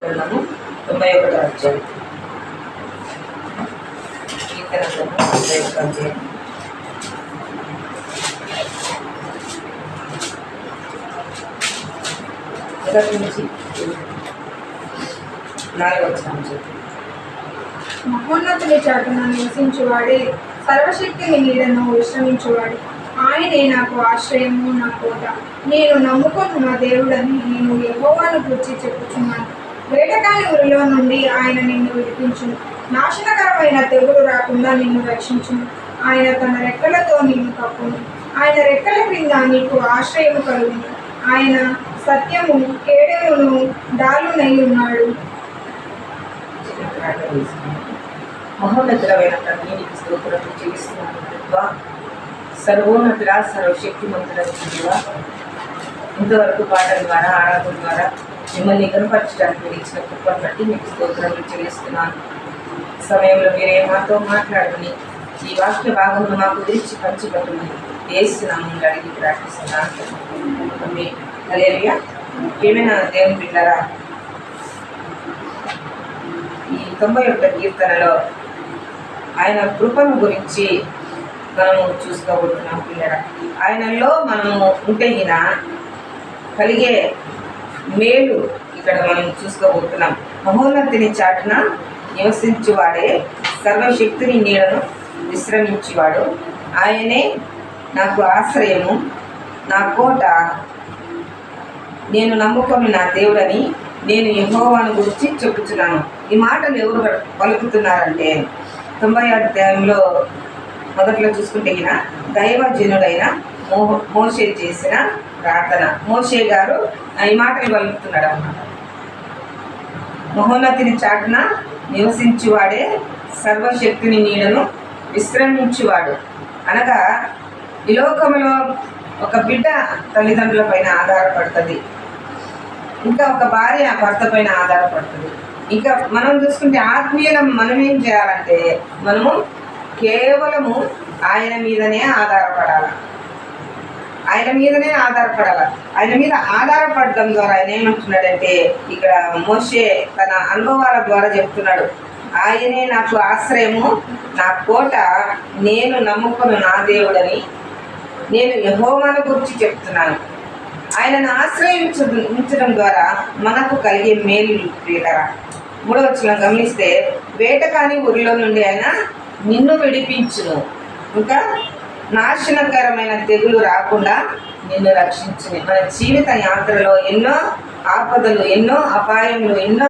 గ్రంథము 91వ అధ్యాయం. కీర్తన గ్రంథం 91వ అధ్యాయం. మొదటి నుంచి 4వ వచనం చెప్పి. మహోన్నతుని చాటున నివసించువాడే, సర్వశక్తిని నీడను విశ్రమించువాడు. ఆయనే నాకు ఆశ్రయము, నా కోట. నేను నమ్ముకున్న నా దేవుడని నేను యెహోవాను గూర్చి చెప్పుచున్నాను. వేటకాని ఉరిలో నుండి ఆయన నిన్ను విడిపించును. నాశనకరమైన తెగులు రాకుండా నిన్ను రక్షించును. ఆయన తన రెక్కలతో నిన్ను కప్పును. ఆయన రెక్కల క్రింద నీకు ఆశ్రయము కలుగును. ఆయన సత్యము కేడమును డాలునై ఉన్నాడు. మహోన్నతుడైన తండ్రి, నీకు స్తోత్రములు చెల్లిస్తున్నాను ప్రభువా. సర్వోన్నతుడా, సర్వశక్తిమంతుడా, ఇంతవరకు పాటల ద్వారా, ఆరాధన ద్వారా మిమ్మల్ని కనపరచడానికి మీరు ఇచ్చిన కృపను బట్టి మీకు స్తోత్రములు చెల్లిస్తున్నాను. సమయంలో మీరే మాతో మాట్లాడమని, ఈ వాక్య భాగంలో మాకు గురించి పంచిపెట్టమని యేసునామములో అడిగి ప్రార్థిస్తున్నాను. హల్లెలూయా. ఏమైనా దేవుని బిడ్డలారా, ఈ 91వ కీర్తనలో ఆయన కృపను గురించి మనము చూసుకోబోతున్నాం పిల్లరా. ఆయనలో మనము ఉంటే కలిగే మేలు ఇక్కడ మనం చూసుకోబోతున్నాం. మహోన్నతిని చాటున నివసించువాడే, సర్వశక్తిని నీడను విశ్రమించేవాడు. ఆయనే నాకు ఆశ్రయము, నా కోట. నేను నమ్ముకొని నా దేవుడని నేను యెహోవాను గురించి చెప్పుచున్నాను. ఈ మాటలు ఎవరు పలుకుతున్నారంటే 90వ అధ్యాయంలో మొదట్లో చూసుకుంటే దైవజనుడైన మోషే చేసిన ప్రార్థన. మోషే గారు ఈ మాటలు పలుకుతున్నాడు అన్నమాట. మహోన్నతిని చాటున నివసించువాడే, సర్వశక్తిని నీడను విశ్రమించువాడు. అనగా ఈ లోకంలో ఒక బిడ్డ తల్లిదండ్రుల పైన ఆధారపడుతుంది, ఇంకా ఒక భార్య భర్త పైన ఆధారపడుతుంది. ఇంకా మనం చూసుకుంటే ఆత్మీయులం మనం ఏం చేయాలంటే మనము కేవలము ఆయన మీదనే ఆధారపడాలి. ఆయన మీదనే ఆధారపడాలి. ఆయన మీద ఆధారపడడం ద్వారా ఆయన ఏమంటున్నాడంటే ఇక్కడ మోషే తన అనుభవాల ద్వారా చెప్తున్నాడు. ఆయనే నాకు ఆశ్రయము, నా కోట, నేను నమ్ముకున్న నా దేవుడని నేను యెహోవాను గురించి చెప్తున్నాను. ఆయనను ఆశ్రయించడం ద్వారా మనకు కలిగే మేలు ప్రియరా. 3వ వచనం గమనిస్తే, వేటకాని ఊరిలో నుండి ఆయన నిన్ను విడిపించును. ఇంకా నాశనకరమైన తెగులు రాకుండా నిన్ను రక్షించును. మన జీవిత యాత్రలో ఎన్నో ఆపదలు, ఎన్నో అపాయములు, ఎన్నో